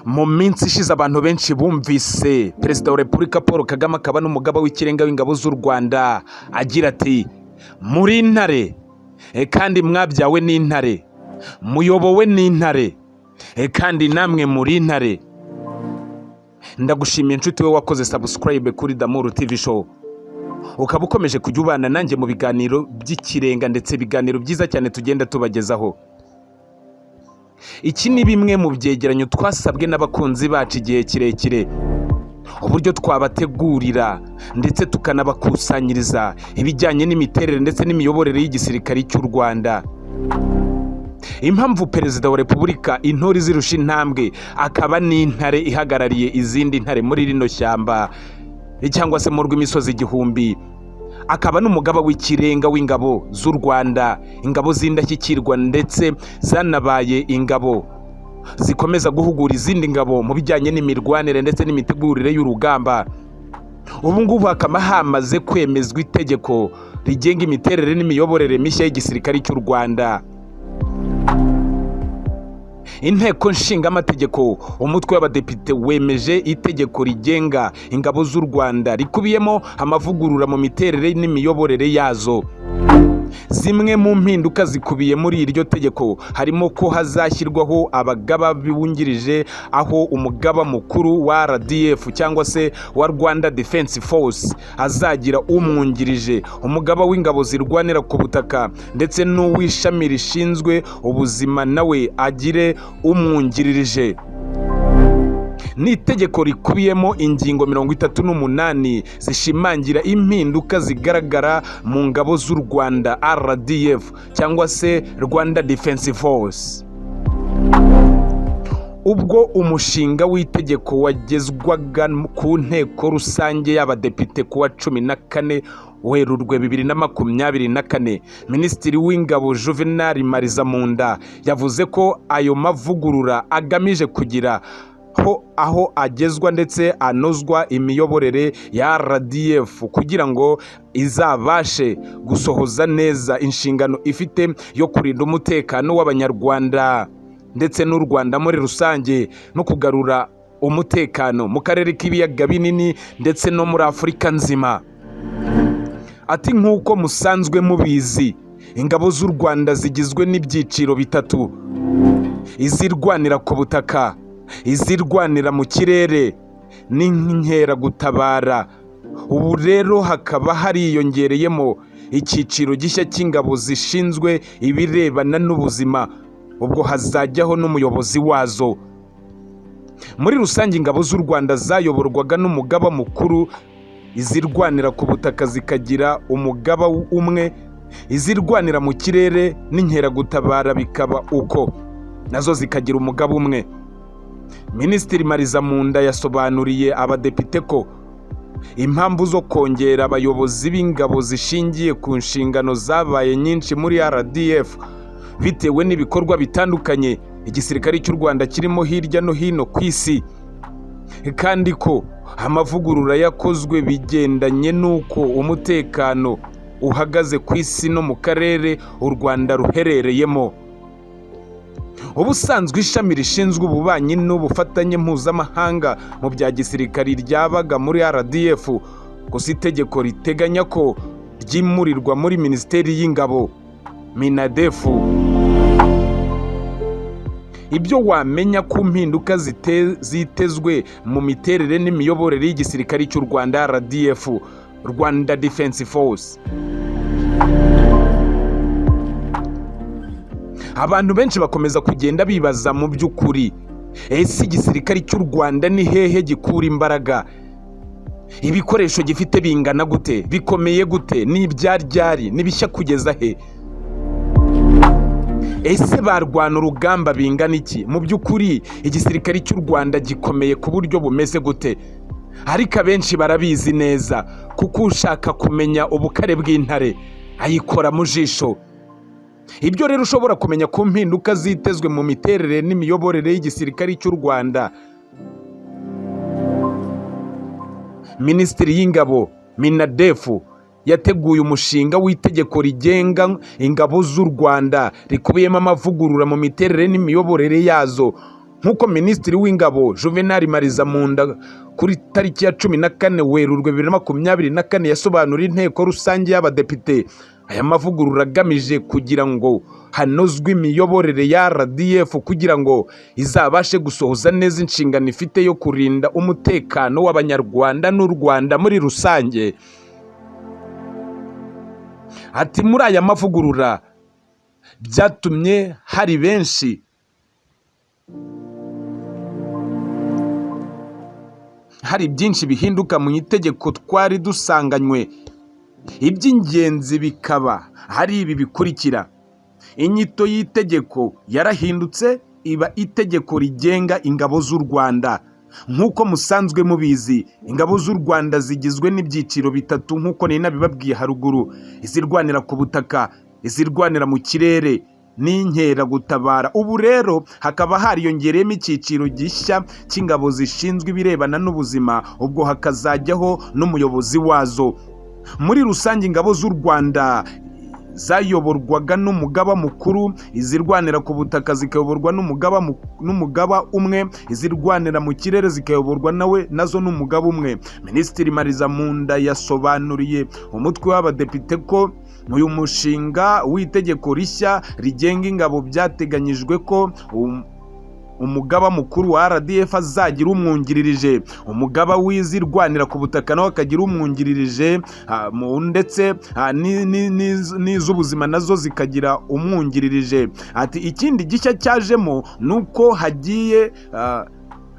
Mu minsi ishize abantu benshi bumvise Perezida wa Repubulika Paul Kagame akaba n'umugaba w'ikirenga w'ingabo z'u Rwanda agira ati muri intare kandi mwabyawe n'intare, muyobowe n'intare kandi namwe muri intare. Ndagushimiye inshuti we wakoze subscribe kuri Damuru TV show, ukaba ukomeje kujya ubana nanjye mu biganiro by'ikirenga ndetse ibiganiro byiza cyane tugenda tubagezaho. Iki ni bimwe mu byegeranyo twasabwe n'abakunzi bacu igihe kirekire, uburyo twabategurira ndetse tukanabakusanyiriza ibijyanye n'imiterere ndetse n'imiyoborere y'igisirikare cy'u Rwanda. Impamvu Perezida wa Repubulika intore zirusha intambwe akaba n'intare ihagarariye izindi ntare muri rino shyamba cyangwa se mu rw'imisozi igihumbi, akaba n'umugaba w'ikirenga w'ingabo z'u Rwanda, ingabo z'indashyikirwa ndetse zanabaye ingabo zikomeza guhugura izindi ngabo mu bijyanye n'imirwanire ndetse n'imitegurire y'urugamba. Ubu ngubu hakaba hamaze kwemezwa itegeko rigenga imiterere n'imiyoborere mishya y'igisirikare cy'u Rwanda. Inteko Nshingamategeko umutwe w'abadepite wemeje itegeko rigenga ingabo z'u Rwanda rikubiyemo amavugurura mu miterere n'imiyoborere yazo. Zimwe mu mpinduka zikubiye muri iryo tegeko harimo ko hazashyirwaho abagaba bibungirije, aho umugaba mukuru wa RDF cyangwa se wa Rwanda Defense Force azagira umwungirije, umugaba w'ingabo zirwanira ku butaka ndetse n'uw'ishami rishinzwe ubuzima nawe agire umwungirije. Ni itegeko rikubiyemo ingingo 38 zishimangira impinduka zigaragara mu ngabo z'u Rwanda RDF cyangwa se Rwanda Defense Force. Ubwo umushinga w'itegeko wagezwaga ku nteko rusange y'abadepite kuwa 14 Werurwe 2024, Minisitiri w'Ingabo Juvenal Marizamunda yavuze ko ayo mavugurura agamije kugira aho agezwa ndetse anozwa imiyoborere ya RDF kugira ngo izabashe gusohoza neza inshingano ifite yo kurinda umutekano w'Abanyarwanda ndetse n'u Rwanda muri rusange no kugarura umutekano mu karere k'ibiyaga binini ndetse no muri Afurika nzima. Ati nk'uko musanzwe mubizi, ingabo z'u Rwanda zigizwe n'ibyiciro bitatu: izirwanira ku butaka, izirwanira mu kirere n'inkeragutabara. Ubu rero hakaba hariyongereyemo icyiciro gishya cy'ingabo zishinzwe ibirebana n'ubuzima, ubwo hazajyaho n'umuyobozi wazo. Muri rusange ingabo z'u Rwanda zayoborwaga n'umugaba mukuru, izirwanira ku butaka zikagira umugaba umwe, izirwanira mu kirere n'inkeragutabara bikaba uko nazo zikagira umugaba umwe. Minisitiri Marizamunda yasobanuriye abadepite ko impamvu zo kongera abayobozi b'ingabo zishingiye ku nshingano zabaye nyinshi muri RDF bitewe n'ibikorwa bitandukanye igisirikare cy'u Rwanda kirimo hirya no hino ku isi, kandi ko amavugurura yakozwe bigendanye n'uko umutekano uhagaze ku isi no mu karere u Rwanda ruherereyemo. Ubusanzwe ishami rishinzwe ububanyi n'ubufatanye mpuzamahanga mu bya gisirikari ryabaga muri RDF, gusa itegeko riteganya ko ryimurirwa muri Minisiteri y'Ingabo MINADEF. Ibyo wamenya ku mpinduka zitezwe mu miterere n'imiyoborere y'igisirikare cy'u Rwanda RDF, Rwanda Defense Force. Abantu benshi bakomeza kugenda bibaza mu by'ukuri, ese igisirikare cy'u Rwanda ni hehe gikura imbaraga? Ibikoresho gifite bingana gute? Bikomeye gute? N'ibyaryari n'ibishya kugeza he? Ese barwana urugamba bingana iki? Mu by'ukuri igisirikare cy'u Rwanda gikomeye ku buryo bumeze gute? Ariko abenshi barabizi neza, kuko ushaka kumenya ubukare bw'intare ayikora mu jisho. Ibyo rero ushobora kumenya ku mpinduka zitezwe mu miterere n'imiyoborere y'igisirikare cy'u Rwanda. Minisitiri y'Ingabo MINADEF yateguye umushinga w'itegeko rigenga ingabo z'u Rwanda rikubiyemo amavugurura mu miterere n'imiyoborere yazo. nk'uko Minisitiri w'Ingabo Juvenal Marizamunda kuri tariki ya 14 Werurwe 2024 yasobanuriye inteko rusange y'abadepite aya mavugurura agamije kugira ngo hanozwe imiyoborere ya RDF kugira ngo izabashe gusohoza neza inshingano ifite yo kurinda umutekano w'Abanyarwanda n'u Rwanda muri rusange. Ati muri aya mavugurura byatumye hari benshi hari byinshi bihinduka mu itegeko twari dusanganywe. Iby'ingenzi bikaba hari ibi bikurikira: inyito y'itegeko yarahindutse iba itegeko rigenga ingabo z'u Rwanda. Nk'uko musanzwe mubizi, ingabo z'u Rwanda zigizwe n'ibyiciro bitatu nk'uko nari nabibabwiye haruguru: izirwanira ku butaka, izirwanira mu kirere n'inkeragutabara. Ubu rero hakaba hariyongereyemo icyiciro gishya cy'ingabo zishinzwe ibirebana n'ubuzima, ubwo hakazajyaho n'umuyobozi wazo. Muri rusange ingabo z'u Rwanda zayoborwaga n'umugaba mukuru, izirwanira ku butaka zikayoborwa n'umugaba umwe, izirwanira mu kirere zikayoborwa nazo n'umugaba umwe. Minisitiri Marizamunda yasobanuriye umutwe w'abadepite ko uyu mushinga w'itegeko rishya rigenga ingabo byateganyijwe ko umugaba mukuru wa RDF azagira umwungirije, umugaba w'izirwanira ku butaka nawe akagira umwungirije, ndetse n'iz'ubuzima nazo zikagira umwungirije. Ati ikindi gishya cyajemo nuko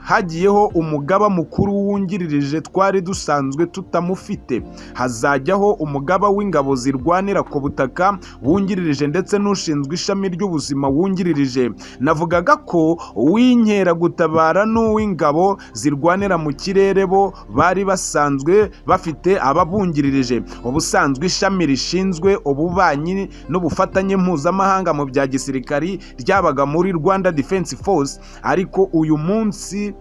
hagiyeho umugaba mukuru wungirije twari dusanzwe tutamufite. Hazajyaho umugaba w'ingabo zirwanira ku butaka wungirije ndetse n'ushinzwe ishami ry'ubuzima wungirije. Navugaga ko uw'inkeragutabara n'uw'ingabo zirwanira mu kirere bo bari basanzwe bafite ababungirije. Ubusanzwe ishami rishinzwe ububanyi n'ubufatanye mpuzamahanga mu bya gisirikari ryabaga muri Rwanda Defense Force, ariko uyu munsi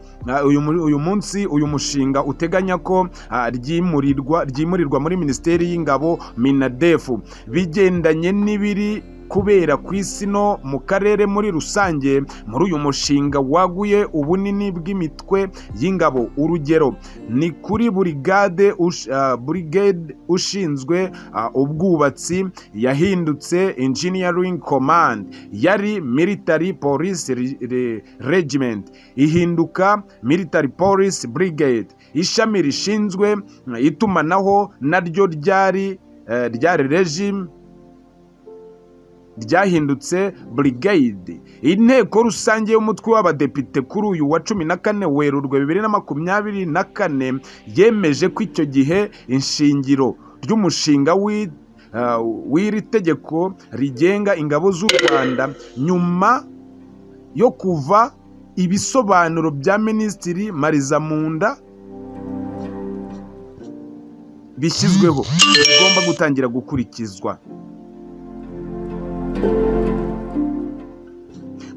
uyu mushinga uteganya ko ryimurirwa muri Minisiteri y'Ingabo MINADEF, bigendanye n'ibiri kubera ku isi no mu karere muri rusange. Muri uyu mushinga waguye ubunini bw'imitwe y'ingabo. Urugero ni kuri brigade ushinzwe ubwubatsi yahindutse Engineering Command, yari Military Police Regiment ihinduka Military Police Brigade. Ishami rishinzwe itumanaho naryo ryari regime ryahindutse Brigade. Inteko rusange y'umutwe w'abadepite kuri uyu wa 14 Werurwe 2024 yemeje ko icyo gihe inshingiro ry'umushinga w'iri tegeko rigenga ingabo z'u Rwanda, nyuma yo kuva ibisobanuro bya Minisitiri Marizamunda bishyizweho, bigomba gutangira gukurikizwa.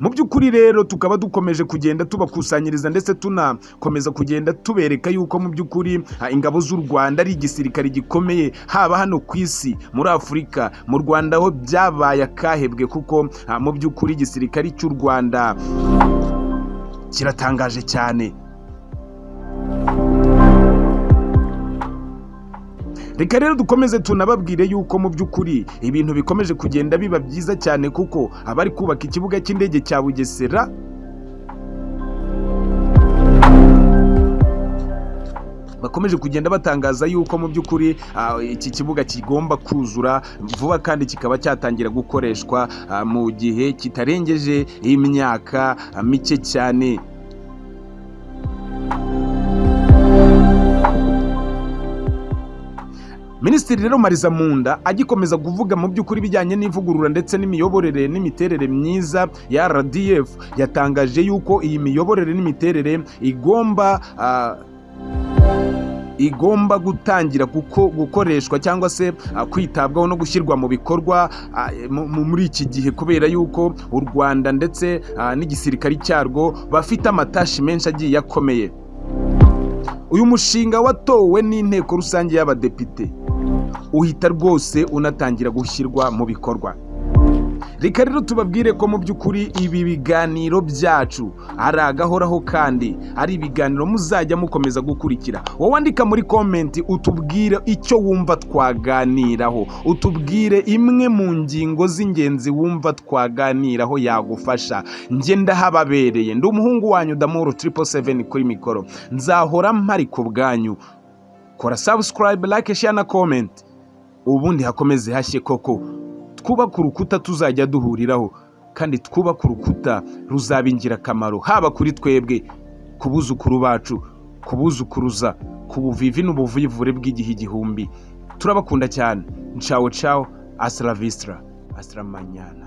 Mu by'ukuri rero tukaba dukomeje kugenda tubakusanyiriza ndetse tunakomeza kugenda tubereka yuko mu by'ukuri ingabo z'u Rwanda ari igisirikare gikomeye, haba hano ku isi, muri Afurika, mu Rwanda ho byabaye akahebwe, kuko mu by'ukuri igisirikare cy'u Rwanda kiratangaje cyane. Reka rero dukomeze tunababwire yuko mu by'ukuri ibintu bikomeje kugenda biba byiza cyane, kuko abari kubaka ikibuga cy'indege cya Bugesera bakomeje kugenda batangaza yuko mu by'ukuri iki kibuga kigomba kuzura vuba kandi kikaba cyatangira gukoreshwa mu gihe kitarengeje imyaka mike cyane. Minisitiri rero Marizamunda agikomeza kuvuga mu by'ukuri bijyanye n'ivugurura ndetse n'imiyoborere n'imiterere myiza ya RDF, yatangaje yuko iyi miyoborere n'imiterere igomba gutangira gukoreshwa cyangwa se kwitabwaho no gushyirwa mu bikorwa muri iki gihe, kubera yuko u Rwanda ndetse n'igisirikari cyarwo bafite amatashi menshi agiye akomeye. Uyu mushinga watowe n'inteko rusange y'abadepite uhita rwose unatangira gushyirwa mu bikorwa. reka rero tubabwire ko mu by'ukuri ibi biganiro byacu ari agahoraho kandi ari ibiganiro muzajya mukomeza gukurikira. wowe wandika muri komenti utubwire icyo wumva twaganiraho, utubwire imwe mu ngingo z'ingenzi wumva twaganiraho yagufasha. njye ndahababereye, ndi umuhungu wanyu Damuru 777 kuri mikoro, nzahora mpari ku bwanyu. kora subscribe, like, share na comment, ubundi hakomeze hashye koko. twubaka urukuta tuzajya duhuriraho, kandi twubaka urukuta ruzaba ingirakamaro haba kuri twebwe, ku buzukuru bacu, ku buzukuruza, ku buvivi n'ubuvivure bw'igihe igihumbi. turabakunda cyane. Ciao ciao, hasta la vista, hasta mañana.